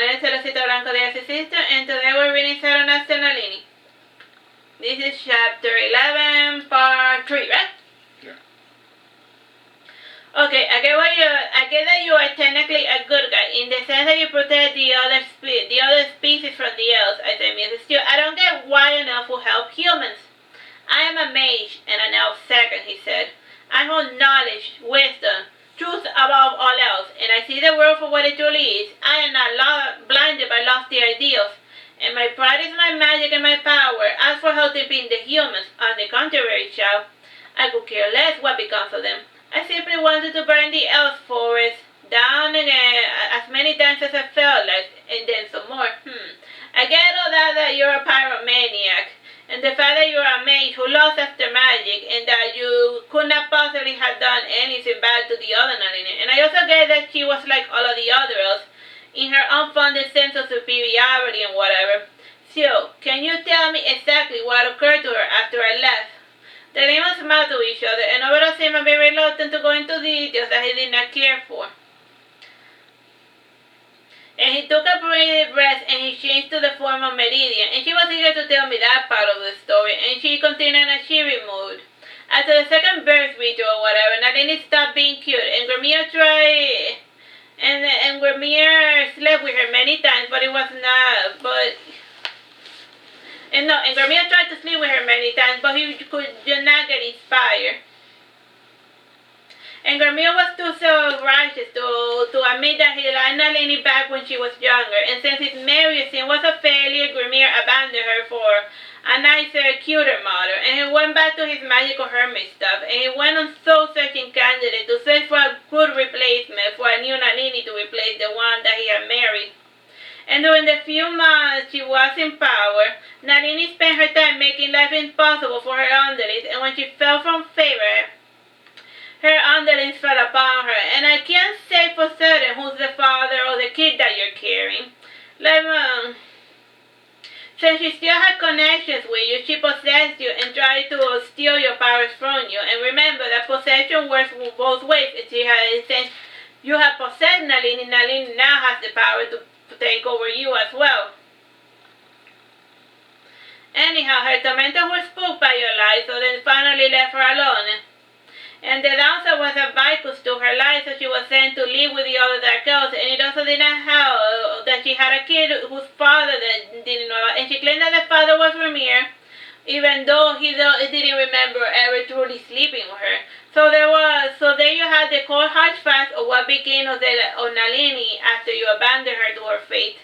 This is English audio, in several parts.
name is Celestita Blanco de Sister, and today we're reading Saturnastra, Nalini. This is chapter 11, part 3, right? Yeah. Okay, I get that you are technically a good guy, in the sense that you protect the other species from the elves, I said, Mrs. Steele. I don't get why an elf will help humans. I am a mage and an elf second, he said. I hold knowledge, wisdom, truth above all else, and I see the world for what it truly is. I am not blinded by lofty ideals, and my pride is my magic and my power. As for helping the humans, on the contrary, child, I could care less what becomes of them. I simply wanted to burn the elf forest down again as many times as I felt like, and then some more. I get all that you're a pyromaniac, and the fact that you're a mage who lost after magic, and that you could not possibly have done anything bad to the other Nalini. And I also get that she was like all of the other elves, in her unfounded sense of superiority and whatever. So, can you tell me exactly what occurred to her after I left? The demons smiled to each other, and overall seemed a bit reluctant to go into details that he did not care for. And he took a breath and he changed to the form of Meridian, and she was eager to tell me that part of the story, and she continued in a cheery mood. After the second birth ritual or whatever, Nalini stopped being cute, and Grimir tried, and Grimir slept with her many times, but it was not, and Grimir tried to sleep with her many times, but he could not get inspired. And Grimir was too self-righteous to admit that he liked Nalini back when she was younger, and since his marriage was a failure, Grimir abandoned her for a nicer, cuter mother, and he went back to his magical hermit stuff, and he went on soul-searching candidate to search for a good replacement for a new Nalini to replace the one that he had married. And during the few months she was in power, Nalini spent her time making life impossible for her underlings, and when she fell from favor, her underlings fell upon her. And I can't say for certain who's the father or the kid that you're carrying. Since she still had connections with you, she possessed you and tried to steal your powers from you. And remember that possession works both ways. Since you have possessed Nalini, Nalini now has the power to take over you as well. Anyhow, her tormentors were spooked by your lies, so they finally left her alone. And the downside was that Magus took her life, so she was sent to live with the other dark elves, and it also did not help that she had a kid whose father didn't know about, and she claimed that the father was Remir, even though he didn't remember ever truly sleeping with her. So there you had the cold hard fact of what became of Nalini after you abandoned her to her fate.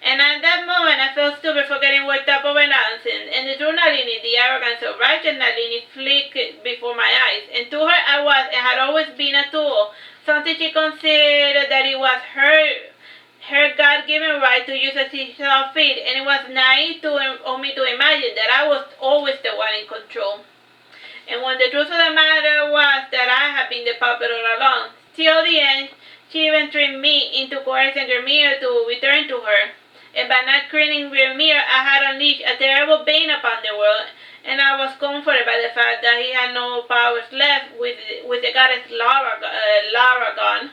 And at that moment, I felt stupid for getting worked up over nonsense, and the true Nalini, the arrogant, self-righteous Nalini, flicked before my eyes, and to her I was and had always been a tool, something she considered that it was her God-given right to use as she saw fit, and it was naive of me to imagine that I was always the one in control. And when the truth of the matter was that I had been the puppet all along, till the end, she even tricked me into coercing Grimir to return to her. And by not creating Grimir, I had unleashed a terrible bane upon the world, and I was comforted by the fact that he had no powers left with the goddess Lara gone.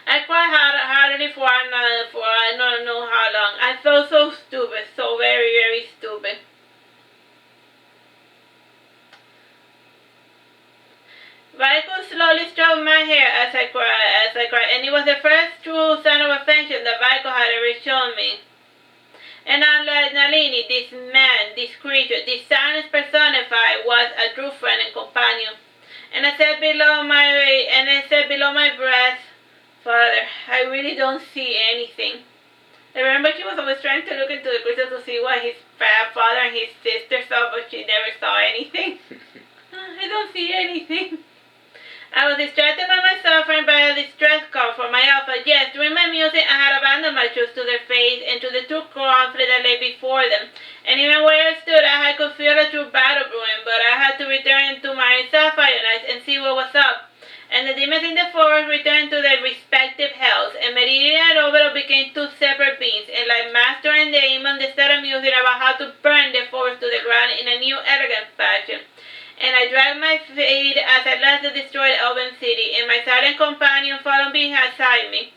I cried heartily for I don't know how long. I felt so stupid, so very, very stupid. Magus slowly stroked my hair as I cried, and it was the first true sign of affection that Magus had ever shown me. And unlike Nalini, this man, this creature, this silence personified, was a true friend and companion. And I said below my breath, Father, I really don't see anything. I remember she was always trying to look into the crystal to see what his father and his sister saw, but she never saw anything. I don't see anything. I was distracted by my suffering, by a distress call for my alpha. Yes, during my music, I had abandoned my troops to their fate and to the true conflict that lay before them. And even where I stood, I could feel a true battle brewing, but I had to return to my sapphire nights and see what was up. And the demons in the forest returned to their respective hells, and Meridian and Overall became two separate beings, and like Master and Daemon, they started musing about how to burn the forest to the ground in a new elegant fashion. And I dragged my feet as I left the destroyed elven city, and my silent companion followed beside me.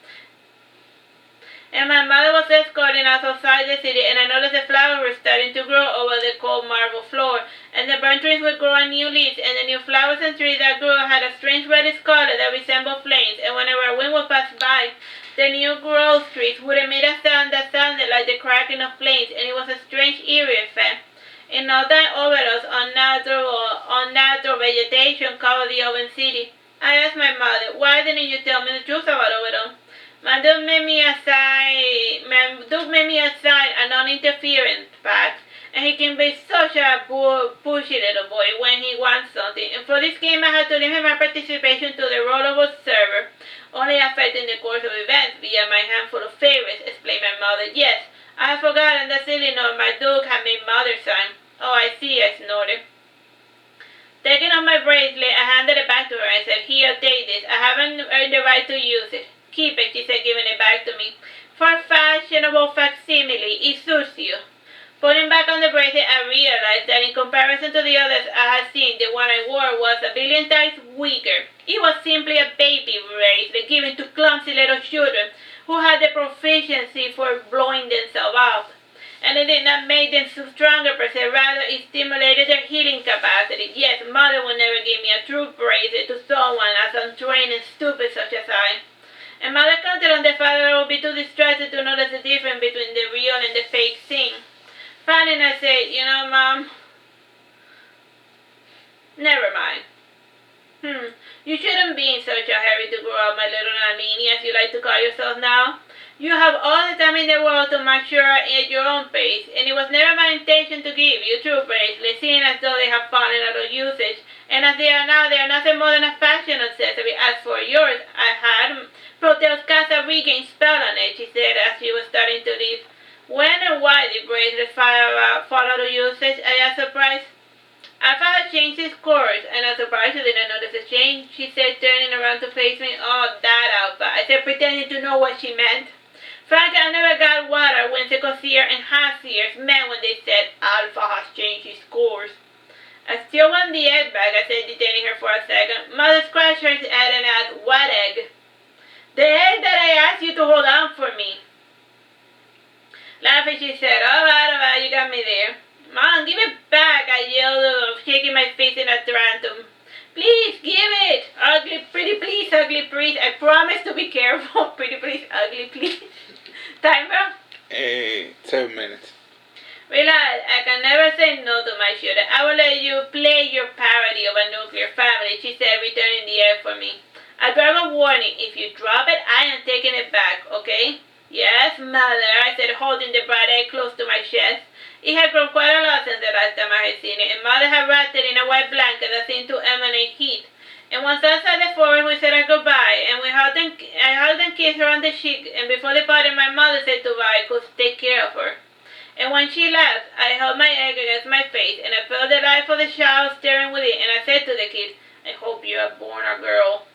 And my mother was escorting us outside the city, and I noticed the flowers were starting to grow over the cold marble floor, and the burnt trees were growing new leaves, and the new flowers and trees that grew had a strange reddish color that resembled flames, and whenever a wind would pass by, the new growth trees would emit a sound that sounded like the cracking of flames, and it was a strange eerie effect. In no time over us, unnatural vegetation covered the open city. I asked my mother, why didn't you tell me the truth about Oberon? My dude made me aside a non-interference pact, and he can be such a pushy little boy when he wants something. And for this game, I had to limit my participation to the role of observer, only affecting the course of events via my handful of favorites, explained my mother. Yes, I had forgotten that silly note my dude had made mother sign. Oh, I see, I snorted. Taking off my bracelet, I handed it back to her and said, here, take this. I haven't earned the right to use it. Keep it, she said, giving it back to me. For a fashionable facsimile, it suits you. Putting back on the bracelet, I realized that in comparison to the others I had seen, the one I wore was a billion times weaker. It was simply a baby bracelet given to clumsy little children who had the proficiency for blowing themselves up. And it did not make them stronger per se, rather it stimulated their healing capacity. Yes, mother would never give me a true bracelet to someone as untrained and stupid such as I. And mother counted on the father that I would be too distracted to notice the difference between the real and the fake thing. Finally, I said, you know, Mom, never mind. You shouldn't be in such a hurry to grow up, my little Nalini, as you like to call yourself now. You have all the time in the world to mature at your own pace, and it was never my intention to give you true bracelets, seeing as though they have fallen out of usage, and as they are now, they are nothing more than a fashion accessory. As for yours, I had Proteus cast a regain spell on it, she said as she was starting to leave. When and why did bracelets fall out of usage? I asked surprised. Alpha had changed his course, and I'm surprised you didn't notice a change, she said, turning around to face me. Oh, that Alpha, I said, pretending to know what she meant. Frankly, I never got what our whimsical seer and half-seers meant when they said Alpha has changed his course. I still want the egg back, I said, detaining her for a second. Mother scratched her head and asked, what egg? The egg that I asked you to hold on for me. Laughing, she said, all right, you got me there. Mom, give it back, I yelled, shaking my face in a tantrum. Please, give it! Ugly, pretty please, ugly please. I promise to be careful. Pretty please, ugly please. Timer? 7 minutes. Relax, I can never say no to my children. I will let you play your parody of a nuclear family, she said, returning the egg for me. A dragon warning, if you drop it, I am taking it back, okay? Yes, mother, I said, holding the bright egg close to my chest. It had grown quite a lot since the last time I had seen it, and mother had wrapped it in a white blanket that seemed to emanate heat. And once outside the forest, we said our goodbye, and I hugged and kissed her on the cheek, and before departing, my mother said to Vico, take care of her. And when she left, I held my egg against my face, and I felt the life of the child stirring within, and I said to the kid, I hope you are born a girl.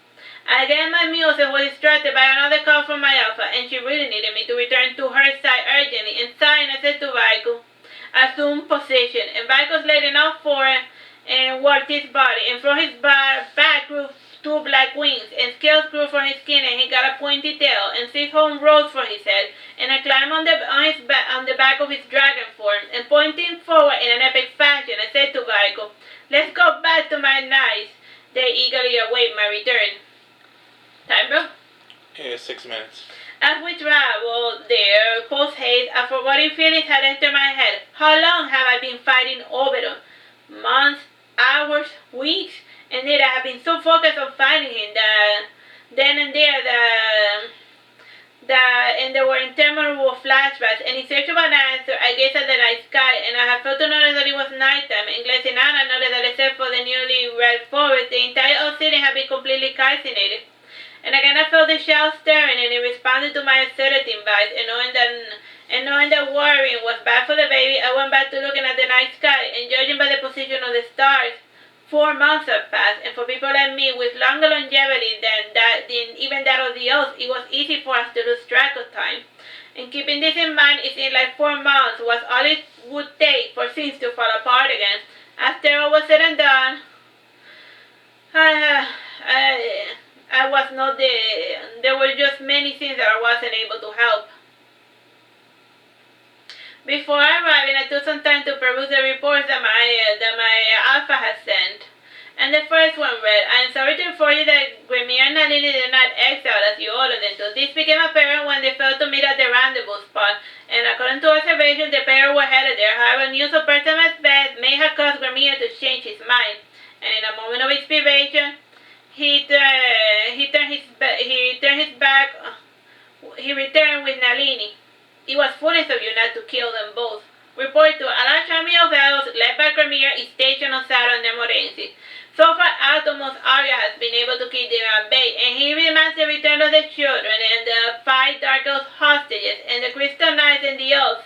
I gained my muse and was distracted by another call from my Alpha, and she really needed me to return to her side urgently. And sighing, I said to Vico, assume position, and Vico's letting out forward and worked his body, and from his back grew two black wings, and scales grew from his skin, and he got a pointy tail, and 6 horns rose from his head, and I climbed on the back of his dragon form, and pointing forward in an epic fashion, I said to Vico, let's go back to my knights. They eagerly await my return. Time, bro? 6 minutes. As we traveled there, post-haste, a foreboding feeling had entered my head. How long have I been fighting Oberon? Months, hours, weeks? Indeed, I have been so focused on finding him that then and there were interminable flashbacks, and in search of an answer, I gazed at the night sky, and I had failed to notice that it was nighttime, and glancing out, I noticed that except for the newly red forest, the entire city had been completely calcinated. And again I felt the child staring, and it responded to my assertive advice, and knowing that worrying was bad for the baby, I went back to looking at the night sky, and judging by the position of the stars, 4 months had passed, and for people like me with longer longevity than even that of the elves, it was easy for us to lose track of time. And keeping this in mind, it seemed like 4 months was all it would take for things to fall apart again. After all was said and done, I was not there. There were just many things that I wasn't able to help. Before arriving, I took some time to peruse the reports that my alpha had sent. And the first one read, I am sorry to inform you that Grimier and Nalini did not exile as you ordered them to. This became apparent when they failed to meet at the rendezvous spot, and according to observation, the pair were headed there. However, news of Pertama's death may have caused Grimier to change his mind, and in a moment of inspiration, he returned with Nalini. It was foolish of you not to kill them both. Report to a large army of elves led by Grimier is stationed on Saturnastra. So far, Altomos Arya has been able to keep them at bay, and he demands the return of the children and the 5 Dark Elves hostages, and the Crystal Knights and the elves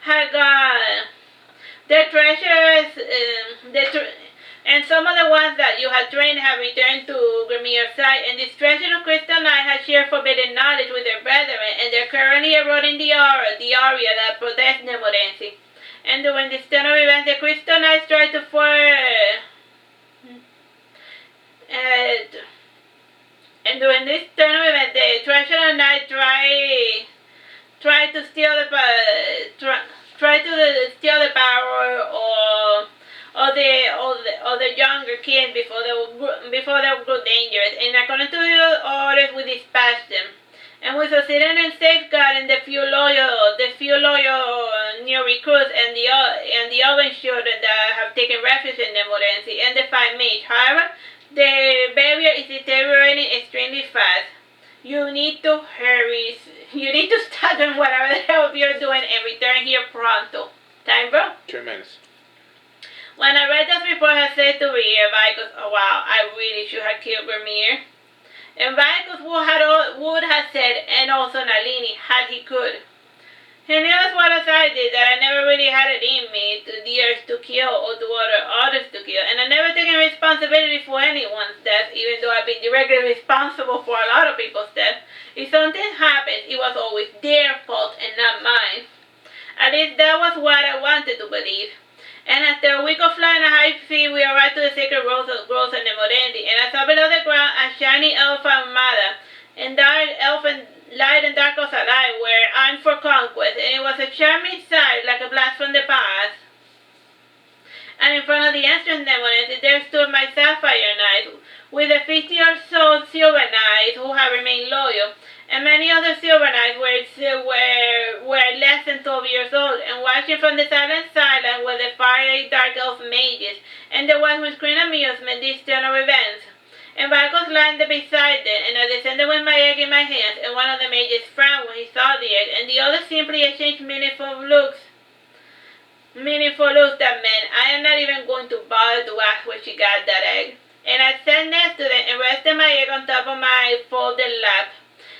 have gone. Their treasures, and some of the ones that you have trained have returned to Grimier's side, and this treasure of Crystal Knight has shared forbidden knowledge with their brethren, and they're currently eroding the aura that protects Nemorency. And when this turn of events, the Crystal Knights try to and during this turn of events, the treasure knight try to steal the power or the younger kids before they grew dangerous. And according to your orders, we dispatched them, and we succeeded in safeguarding the few loyal new recruits and the elven children that have taken refuge in Nemorency and the 5 mages. However, the barrier is deteriorating extremely fast. You need to hurry. You need to stop doing whatever the hell you're doing and return here pronto. Time, bro? 3 minutes. When I read this report, I said to Vicus, oh wow, I really should have killed Grimier. And Vicus would have said, and also Nalini, had he could. He knew as well as I did that I never really had it in me to the urge to kill or to order others to kill, and I never taken responsibility for anyone's death, even though I've been directly responsible for a lot of people's death. If something happened, it was always their fault and not mine. At least that was what I wanted to believe. And after a week of flying at high speed, we arrived to the sacred groves of Nemorendi, and I saw below the ground a shiny elf armada, and dark elfin light and dark elves alike were armed for conquest, and it was a charming sight, like a blast from the past. And in front of the entrance Nemorendi, there stood my sapphire knight, with the 50 or so silver knights who had remained loyal, and many other silver knights were less than 12 years old, and watching from the silent were the fiery dark elf mages, and the ones who screamed amusement these turn of events. And Vicus landed beside them, and I descended with my egg in my hands, and one of the mages frowned when he saw the egg, and the other simply exchanged meaningful looks that meant, I am not even going to bother to ask where she got that egg. And I sat next to them and rested my egg on top of my folded lap.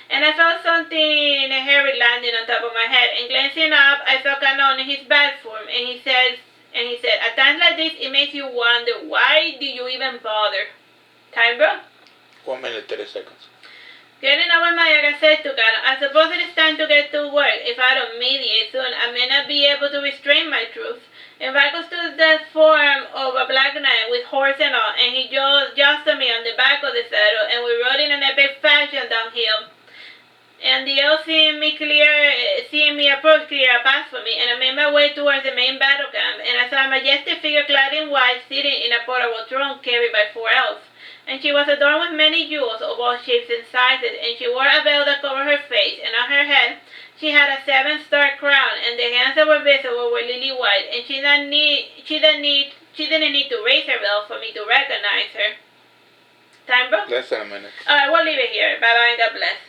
And I felt something heavy landing on top of my head, and glancing up, I saw Canon in his bathroom, and he said, at times like this, it makes you wonder, why do you even bother? Time, bro? 1 minute, 30 seconds. Getting up with my egg, I said to Canon, I suppose it is time to get to work. If I don't mediate soon, I may not be able to restrain my truth. And Vicus stood the form of a black knight with horse and all, and he jostled me on the back of the saddle, and we rode in an epic fashion downhill. And the elves seeing me approach, clear a path for me, and I made my way towards the main battle camp, and I saw a majestic figure clad in white sitting in a portable throne carried by 4 elves. And she was adorned with many jewels of all shapes and sizes, and she wore a veil that covered her face, and on her head she had a 7-star crown, and the hands that were visible were lily white, and she didn't need to raise her veil for me to recognize her. Time, bro? Less than a minute. Alright, we'll leave it here. Bye-bye and God bless.